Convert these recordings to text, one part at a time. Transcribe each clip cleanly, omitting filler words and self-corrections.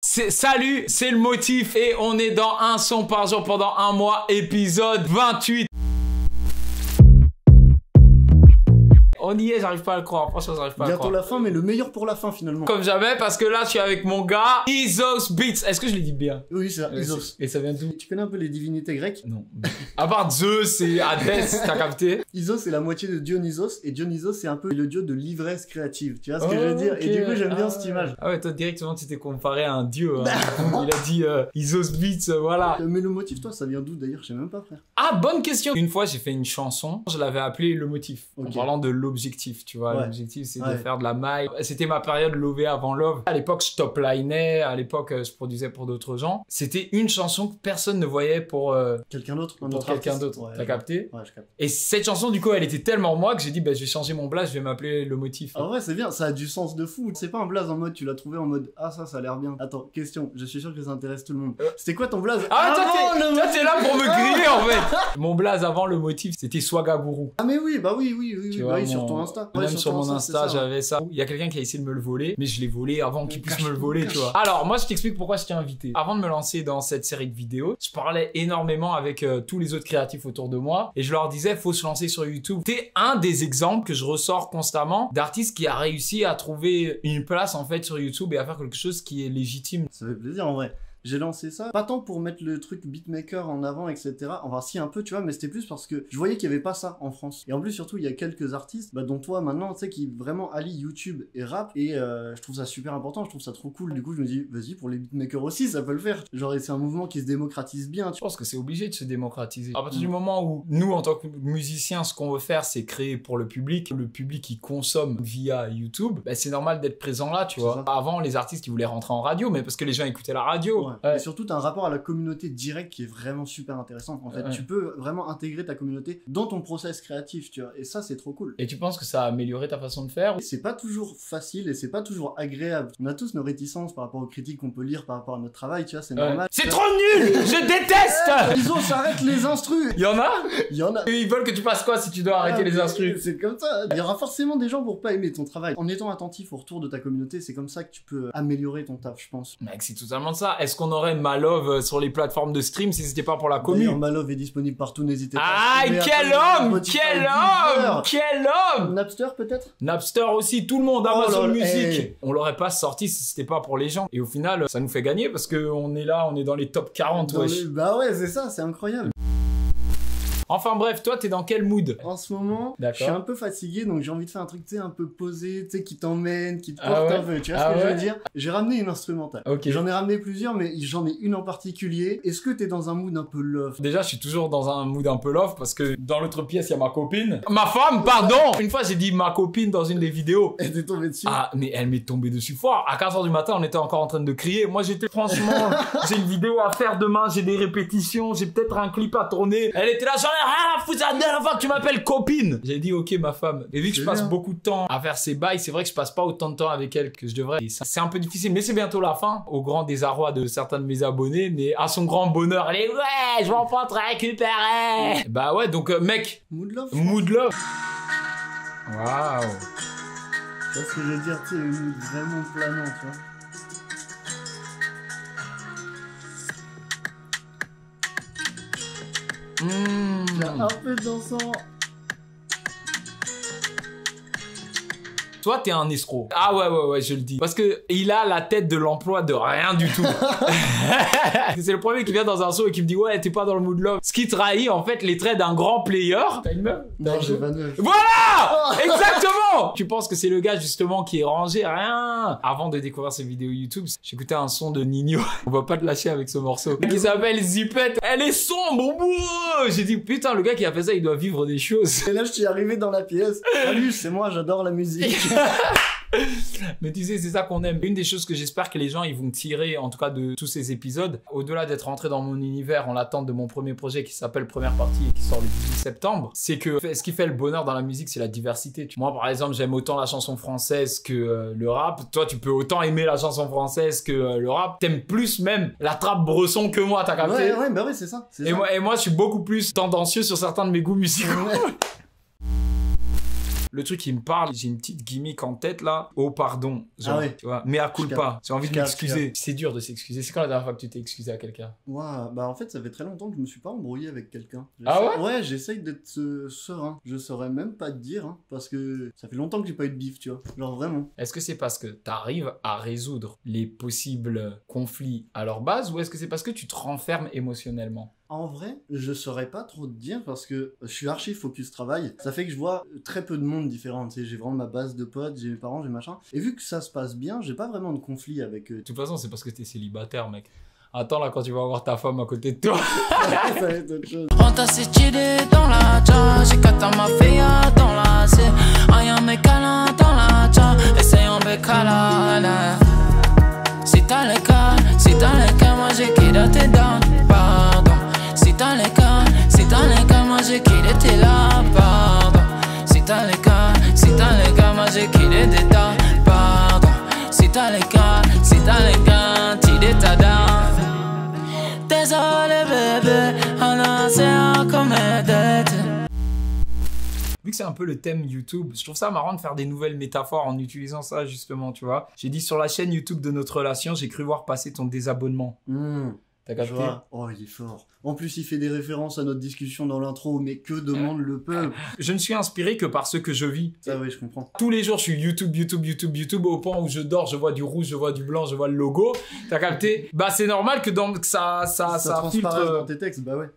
Salut, c'est le motif et on est dans un son par jour pendant un mois, épisode 28. On y est, j'arrive pas à le croire. Franchement, j'arrive pas à le croire. Bientôt la fin, mais le meilleur pour la fin finalement. Comme jamais, parce que là, je suis avec mon gars, Isos Beats. Est-ce que je l'ai dit bien? Oui, c'est ça, Isos. Et ça vient d'où? Tu connais un peu les divinités grecques? Non. À part Zeus et Hadès, t'as capté? Isos, c'est la moitié de Dionysos, et Dionysos, c'est un peu le dieu de l'ivresse créative. Tu vois ce que je veux dire? Okay. Et du coup, j'aime bien cette image. Ah ouais, toi, directement, tu t'es comparé à un dieu. Hein. Il a dit Isos Beats, voilà. Mais le motif, toi, ça vient d'où d'ailleurs? Je sais même pas, frère. Ah, bonne question. Une fois, j'ai fait une chanson, je l'avais appelée Le Motif, en parlant de l'objectif, tu vois. Ouais. L'objectif, c'est de faire de la maille. C'était ma période Lové avant Love. À l'époque, je top-linais. À l'époque, je produisais pour d'autres gens. C'était une chanson que personne ne voyait pour... quelqu'un d'autre. Pour quelqu'un d'autre. Ouais, t'as capté? Ouais, je capte. Et cette chanson, du coup, elle était tellement moi que j'ai dit, bah, je vais changer mon blaze, je vais m'appeler Le Motif. En vrai, c'est bien. Ça a du sens de fou. C'est pas un blaze en mode, tu l'as trouvé en mode, ah, ça a l'air bien. Attends, question. Je suis sûr que ça intéresse tout le monde. C'était quoi ton blaze? Ah, toi, t'es là pour me griller, en fait. Mon blaze avant Le Motif, c'était Swagaguru. Ah, mais oui, bah oui, tu vois, sur ton Insta. Même sur mon Insta, j'avais ça. Il y a quelqu'un qui a essayé de me le voler, mais je l'ai volé avant qu'il puisse me le voler, tu vois. Alors, moi, je t'explique pourquoi je t'ai invité. Avant de me lancer dans cette série de vidéos, je parlais énormément avec tous les autres créatifs autour de moi et je leur disais, faut se lancer sur YouTube. T'es un des exemples que je ressors constamment d'artistes qui a réussi à trouver une place, en fait, sur YouTube et à faire quelque chose qui est légitime. Ça fait plaisir, en vrai. J'ai lancé ça, pas tant pour mettre le truc beatmaker en avant, etc. Enfin, si, un peu, tu vois, mais c'était plus parce que je voyais qu'il y avait pas ça en France. Et en plus, surtout, il y a quelques artistes, dont toi, maintenant, tu sais, qui vraiment allient YouTube et rap. Et je trouve ça super important, je trouve ça trop cool. Du coup, je me dis, vas-y, pour les beatmakers aussi, ça peut le faire. Genre, c'est un mouvement qui se démocratise bien. Je pense que c'est obligé de se démocratiser. À partir du moment où nous, en tant que musiciens, ce qu'on veut faire, c'est créer pour le public qui consomme via YouTube, c'est normal d'être présent là, tu vois. Avant, les artistes, ils voulaient rentrer en radio, mais parce que les gens écoutaient la radio. Ouais. Et surtout, t'as un rapport à la communauté direct qui est vraiment super intéressant. En fait, tu peux vraiment intégrer ta communauté dans ton process créatif, tu vois. Et ça, c'est trop cool. Et tu penses que ça a amélioré ta façon de faire? C'est pas toujours facile et c'est pas toujours agréable. On a tous nos réticences par rapport aux critiques qu'on peut lire par rapport à notre travail, tu vois, c'est normal. C'est trop nul! Je déteste! Ils ont s'arrête les instrus! Il y en a? Il y en a. Et ils veulent que tu fasses quoi si tu dois arrêter les instrus? C'est comme ça. Il y aura forcément des gens pour pas aimer ton travail. En étant attentif au retour de ta communauté, c'est comme ça que tu peux améliorer ton taf, je pense. Mec, c'est totalement ça. Est-ce qu'on aurait Ma Love sur les plateformes de stream si c'était pas pour la commune? Ma Love est disponible partout, n'hésitez pas. Ah, quel homme! Quel homme! Quel homme! Napster peut-être? Napster aussi, tout le monde, Amazon Music. On l'aurait pas sorti si c'était pas pour les gens. Et au final, ça nous fait gagner parce que on est là, on est dans les top 40, wesh. Bah ouais, c'est ça, c'est incroyable. Enfin bref, toi t'es dans quel mood? En ce moment, je suis un peu fatigué, donc j'ai envie de faire un truc, tu sais, un peu posé, tu sais, qui t'emmène, qui te porte un peu, tu vois ce que je veux dire? J'ai ramené une instrumentale. J'en ai ramené plusieurs, mais j'en ai une en particulier. Est-ce que t'es dans un mood un peu love? Déjà, je suis toujours dans un mood un peu love parce que dans l'autre pièce, il y a ma copine. Ma femme, pardon! Une fois, j'ai dit ma copine dans une des vidéos. Elle t'est tombée dessus? Ah, mais elle m'est tombée dessus fort. À 4h du matin, on était encore en train de crier. Moi, j'étais franchement, j'ai une vidéo à faire demain, j'ai des répétitions, j'ai peut-être un clip à tourner. Elle était là, j'en ai rien à foutre. La fois que tu m'appelles copine. J'ai dit ok ma femme. Et vu que je passe beaucoup de temps à faire ces bails, c'est vrai que je passe pas autant de temps avec elle que je devrais. C'est un peu difficile, mais c'est bientôt la fin. Au grand désarroi de certains de mes abonnés, mais à son grand bonheur, elle est ouais, je vais enfin te récupérer. Bah ouais, donc mec. Mood love. Mood love. Waouh. C'est ce que je veux dire, tu sais, un mood vraiment planant, tu vois. Un peu dansant. Toi, t'es un escroc. Ah ouais, je le dis. Parce que il a la tête de l'emploi de rien du tout. C'est le premier qui vient dans un show et qui me dit ouais, t'es pas dans le mood love. Ce qui trahit en fait les traits d'un grand player. T'as une meuf? Non, j'ai pas de meuf. Voilà! Exactement! Tu penses que c'est le gars justement qui est rangé, rien. Avant de découvrir ses vidéos YouTube, j'écoutais un son de Nino. On va pas te lâcher avec ce morceau. Qui s'appelle Zipette. Elle est sombre. J'ai dit putain, le gars qui a fait ça, il doit vivre des choses. Et là, je suis arrivé dans la pièce. Salut, c'est moi, j'adore la musique. Mais tu sais, c'est ça qu'on aime. Une des choses que j'espère que les gens ils vont tirer, en tout cas de tous ces épisodes, au-delà d'être rentré dans mon univers en l'attente de mon premier projet qui s'appelle Première Partie et qui sort le 18 septembre, c'est que ce qui fait le bonheur dans la musique, c'est la diversité. Moi, par exemple, j'aime autant la chanson française que le rap. Toi, tu peux autant aimer la chanson française que le rap. T'aimes plus même la trappe bresson que moi, t'as capté? Ouais, bah ouais, c'est ça. Et moi, je suis beaucoup plus tendancieux sur certains de mes goûts musicaux. le truc qui me parle, j'ai une petite gimmick en tête là. Oh pardon, genre, Ah ouais. tu vois, mais à culpa. J'ai envie de Je m'excuser. C'est dur de s'excuser. C'est quand la dernière fois que tu t'es excusé à quelqu'un? Ouah, bah en fait, ça fait très longtemps que je me suis pas embrouillé avec quelqu'un. Ah ouais? Ouais, j'essaye d'être serein. Je saurais même pas te dire, hein, parce que ça fait longtemps que j'ai pas eu de bif, tu vois. Genre vraiment. Est-ce que c'est parce que tu arrives à résoudre les possibles conflits à leur base ou est-ce que c'est parce que tu te renfermes émotionnellement? En vrai, je saurais pas trop te dire parce que je suis archi focus travail. Ça fait que je vois très peu de monde différent. Tu sais, j'ai vraiment ma base de potes, j'ai mes parents, j'ai machin. Et vu que ça se passe bien, j'ai pas vraiment de conflit avec eux. De toute façon, c'est parce que t'es célibataire, mec. Attends là quand tu vas avoir ta femme à côté de toi. Ça va être autre chose. On t'a stylé dans la ja, j'ai qu'à ma fille dans la C. Aïe, mes câlins dans la ja, essayons bécala. Si t'as les cas, moi j'ai quitté tes dents, pardon. Si t'as les cas, moi j'ai quitté tes là, pardon. Si t'as les cas, moi j'ai quitté tes dents, pardon. Si t'as les cas, t'y des ta dents. Désolé bébé, on a c'est comme dette. Vu que c'est un peu le thème YouTube, je trouve ça marrant de faire des nouvelles métaphores en utilisant ça justement, tu vois. J'ai dit sur la chaîne YouTube de notre relation, j'ai cru voir passer ton désabonnement. T'as Je capté? vois. Oh, il est fort. En plus, il fait des références à notre discussion dans l'intro, mais que demande le peuple? Je ne suis inspiré que par ce que je vis. Ça, oui, je comprends. Tous les jours, je suis YouTube, au point où je dors, je vois du rouge, je vois du blanc, je vois le logo. T'as capté? Bah, c'est normal que ça transparaît filtre. dans tes textes, bah ouais.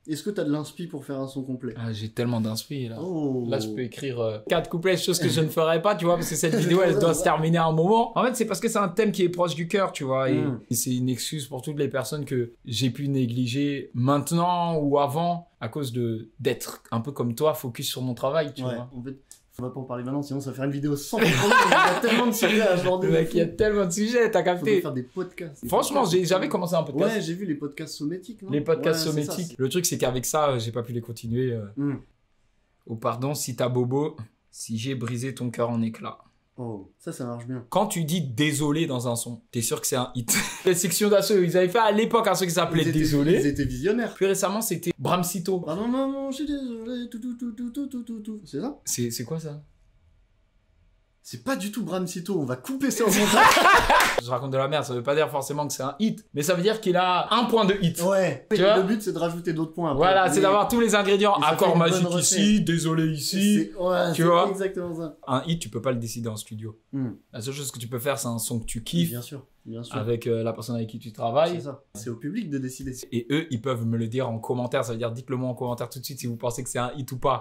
Est-ce que t'as de l'inspi pour faire un son complet? Ah, j'ai tellement d'inspi là. Oh. Là, je peux écrire 4 couplets, chose que je ne ferais pas, tu vois, parce que cette vidéo, elle doit se terminer à un moment. En fait, c'est parce que c'est un thème qui est proche du cœur, tu vois, et c'est une excuse pour toutes les personnes que j'ai pu négliger maintenant ou avant à cause d'être un peu comme toi, focus sur mon travail, tu Ouais, vois. en fait, faut pas en parler maintenant, sinon ça va faire une vidéo sans problème. Il y a tellement de sujets à aborder. Le mec, il y a tellement de sujets, t'as Faut capté. faire des podcasts. Franchement, j'avais commencé un podcast. Ouais, j'ai vu les podcasts sométiques, non? Les podcasts Ouais, c'est sométiques. ça, Le truc, c'est qu'avec ça, j'ai pas pu les continuer. Oh, pardon, si t'as bobo, si j'ai brisé ton cœur en éclats. Oh, ça marche bien. Quand tu dis désolé dans un son, t'es sûr que c'est un hit. Les sections d'assaut, ils avaient fait à l'époque un son qui s'appelait Ils Désolé. étaient visionnaires. Plus récemment, c'était Bramsito. Ah non, maman, je suis désolé, tout. C'est ça? C'est quoi ça? C'est pas du tout Bramsito, on va couper ça au montage. Je raconte de la merde, ça veut pas dire forcément que c'est un hit, mais ça veut dire qu'il a un point de hit. Ouais. Tu vois? Le but, c'est de rajouter d'autres points. Après. Voilà, Mais- c'est d'avoir tous les ingrédients. Et ça fait Accord une bonne magique recette. ici, désolé ici. Ouais, Tu c'est vois? exactement ça. Un hit, tu peux pas le décider en studio. La seule chose que tu peux faire, c'est un son que tu kiffes Bien sûr. avec la personne avec qui tu C'est travailles. ça. C'est au public de décider. Et eux, ils peuvent me le dire en commentaire. Ça veut dire, dites-le moi en commentaire tout de suite si vous pensez que c'est un hit ou pas.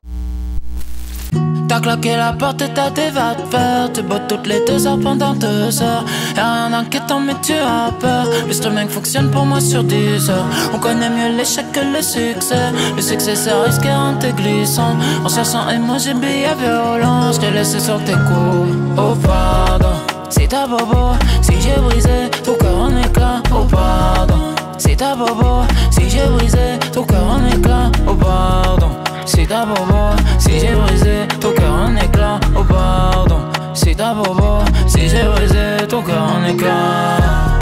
T'as claqué la porte et t'as des va te faire. Tu bottes toutes les 2 heures pendant 2 heures. Y'a rien d'inquiétant mais tu as peur. Le streaming fonctionne pour moi sur 10 heures. On connaît mieux l'échec que le succès. Le succès ça risque en te glissant. En cherchant emoji billet violent. J't'ai laissé sur tes coups. Oh pardon. C'est ta bobo. Si j'ai brisé ton cœur en éclats. Oh pardon. C'est ta bobo. Si j'ai brisé ton cœur en éclats. Oh pardon. C'est ta bobo, si j'ai brisé ton cœur en éclats, oh pardon. C'est ta bobo, si j'ai brisé ton cœur en éclats.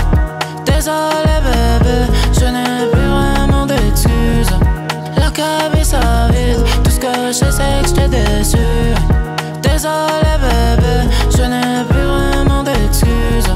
Désolé bébé, je n'ai plus vraiment d'excuses. La cabine ça vide, tout ce que je sais c'est que je t'ai déçu. Désolé bébé, je n'ai plus vraiment d'excuses.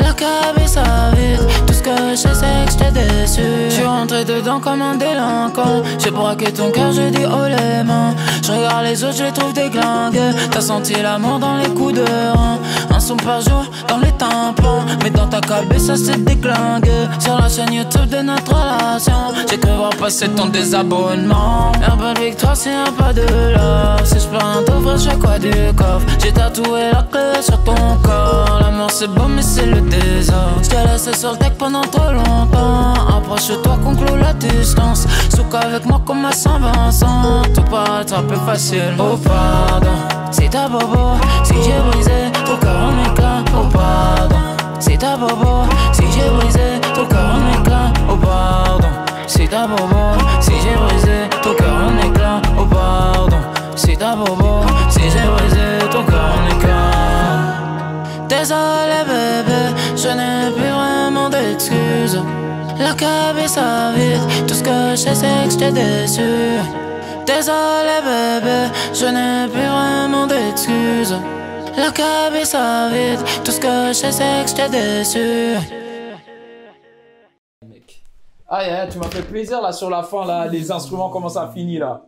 La cabine ça vide, tout ce que je sais c'est que je t'ai déçu. Je suis rentré dedans comme un délinquant. J'ai braqué ton cœur, j'ai dit oh les mains. Je regarde les autres, je les trouve déglingués. T'as senti l'amour dans les coups de rein. Un son par jour dans les tympans. Mais dans ta cabine ça s'est déglingué. Sur la chaîne YouTube de notre relation, j'ai cru voir passer ton désabonnement. Un peu de victoire c'est un pas de love. Si je peux rien t'offrir, je fais quoi du coffre. J'ai tatoué la clé sur ton corps. L'amour c'est beau mais c'est le désordre. Je t'ai laissé sur le deck pendant trop longtemps. Approche-toi qu'on clôt la distance. Souk avec moi comme à Saint-Vincent. Tout paraîtra plus facile. Oh pardon, c'est ta bobo. Si j'ai brisé ton cœur en éclats. Oh pardon, c'est ta bobo. Si j'ai brisé ton cœur en éclats. Oh pardon, c'est ta bobo. Si j'ai brisé ton cœur en éclats. Oh pardon, c'est ta bobo. Si j'ai brisé ton cœur en éclats. Désolé bébé, je n'ai plus vraiment d'excuses. La cabine ça vide, tout ce que je sais c'est que je t'ai déçu. Désolé bébé, je n'ai plus vraiment d'excuses. La cabeza vide, tout ce que je sais c'est que j'étais déçu. Mec. Ah, yeah, tu m'as fait plaisir là sur la fin, là, les instruments, comment ça finit là.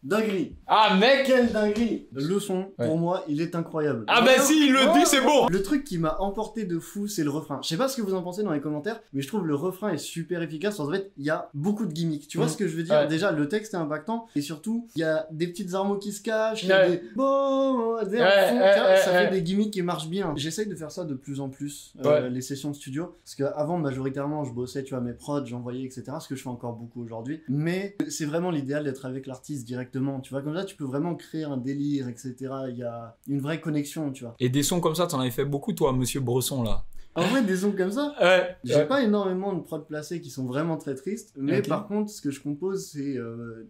Dinguerie. Ah, mec. Quelle dinguerie. Le son, pour moi, il est incroyable. Ah, bah si, il le dit, c'est bon. Le truc qui m'a emporté de fou, c'est le refrain. Je sais pas ce que vous en pensez dans les commentaires, mais je trouve le refrain est super efficace. En fait, il y a beaucoup de gimmicks. Tu vois ce que je veux dire? Ouais. Déjà, le texte est impactant, et surtout, il y a des petites armes qui se cachent, il y a des bon, ça fait des gimmicks qui marchent bien. J'essaye de faire ça de plus en plus, les sessions de studio, parce qu'avant, majoritairement, je bossais, tu vois, mes prods, j'envoyais, etc., ce que je fais encore beaucoup aujourd'hui. Mais c'est vraiment l'idéal d'être avec l'artiste directement, tu vois, comme ça, tu peux vraiment créer un délire, etc. Il y a une vraie connexion, tu vois. Et des sons comme ça, t'en avais fait beaucoup, toi, monsieur Bresson, là. En vrai, des sons comme ça, Ouais. j'ai pas énormément de prods placés qui sont vraiment très tristes, mais par contre, ce que je compose, c'est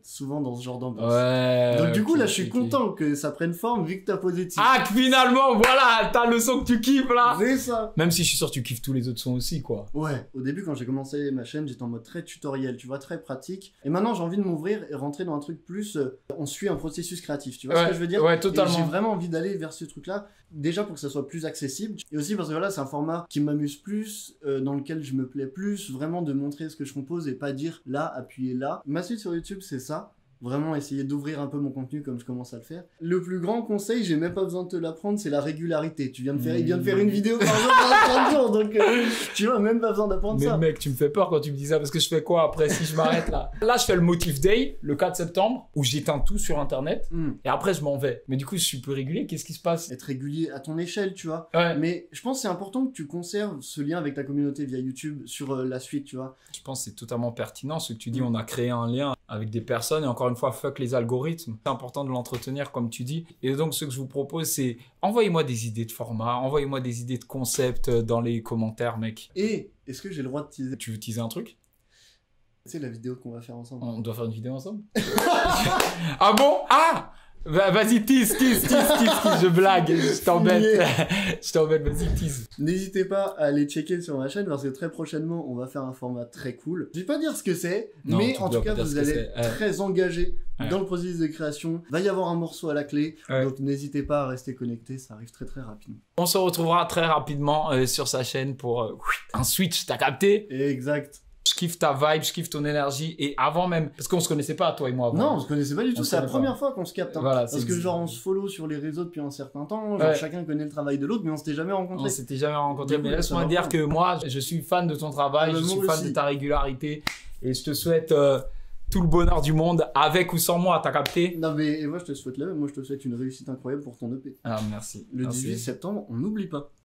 souvent dans ce genre d'ambiance. Ouais. Donc du coup, là, je suis content que ça prenne forme, vu que t'as posé dessus. Ah, que finalement, voilà, t'as le son que tu kiffes, là. C'est ça. Même si je suis sûr que tu kiffes tous les autres sons aussi, quoi. Ouais, au début, quand j'ai commencé ma chaîne, j'étais en mode très tutoriel, tu vois, très pratique. Et maintenant, j'ai envie de m'ouvrir et rentrer dans un truc plus... on suit un processus créatif, tu vois ce que je veux dire? Ouais, Et totalement. j'ai vraiment envie d'aller vers ce truc-là, déjà pour que ça soit plus accessible, et aussi parce que voilà, c'est un format qui m'amuse plus, dans lequel je me plais plus, vraiment de montrer ce que je compose et pas dire là, appuyer là. Ma suite sur YouTube, c'est ça. Vraiment essayer d'ouvrir un peu mon contenu comme je commence à le faire. Le plus grand conseil, j'ai même pas besoin de te l'apprendre, c'est la régularité. Il vient de faire une vidéo par jour pendant 30 jours, donc tu vois, même pas besoin d'apprendre ça. Mais mec, tu me fais peur quand tu me dis ça, parce que je fais quoi après si je m'arrête là? Là, je fais le Motif Day, le 4 septembre, où j'éteins tout sur Internet, et après je m'en vais. Mais du coup, je suis plus régulier, qu'est-ce qui se passe? Être régulier à ton échelle, tu vois. Ouais. Mais je pense que c'est important que tu conserves ce lien avec ta communauté via YouTube sur la suite, tu vois. Je pense que c'est totalement pertinent ce que tu dis, on a créé un lien avec des personnes, et encore une fois, fuck les algorithmes. C'est important de l'entretenir, comme tu dis. Et donc, ce que je vous propose, c'est envoyez-moi des idées de format, envoyez-moi des idées de concept dans les commentaires, mec. Et est-ce que j'ai le droit de teaser? Tu veux teaser un truc? Tu sais, la vidéo qu'on va faire ensemble. On doit faire une vidéo ensemble? Ah bon? Ah! Vas-y, tease, je blague, je t'embête, vas-y, tease. N'hésitez pas à aller checker sur ma chaîne parce que très prochainement, on va faire un format très cool. Je vais pas dire ce que c'est, Non, mais tu en dois tout cas, pas dire vous ce que allez être très engagé dans le processus de création. Va y avoir un morceau à la clé, donc n'hésitez pas à rester connecté, ça arrive très très rapidement. On se retrouvera très rapidement sur sa chaîne pour un switch, t'as capté? Exact. Je kiffe ta vibe, je kiffe ton énergie, et avant même, parce qu'on se connaissait pas, toi et moi, avant. Non, on se connaissait pas du tout, c'est la première fois qu'on se capte. Hein. Voilà, parce que genre on se follow sur les réseaux depuis un certain temps, genre chacun connaît le travail de l'autre, mais on s'était jamais rencontrés. On s'était jamais rencontrés, mais coup, laisse-moi dire que moi, je suis fan de ton travail, je suis fan de ta régularité, et je te souhaite tout le bonheur du monde, avec ou sans moi, t'as capté? Non mais et moi je te souhaite la même, moi je te souhaite une réussite incroyable pour ton EP. Ah, merci. Le 18 septembre, on n'oublie pas.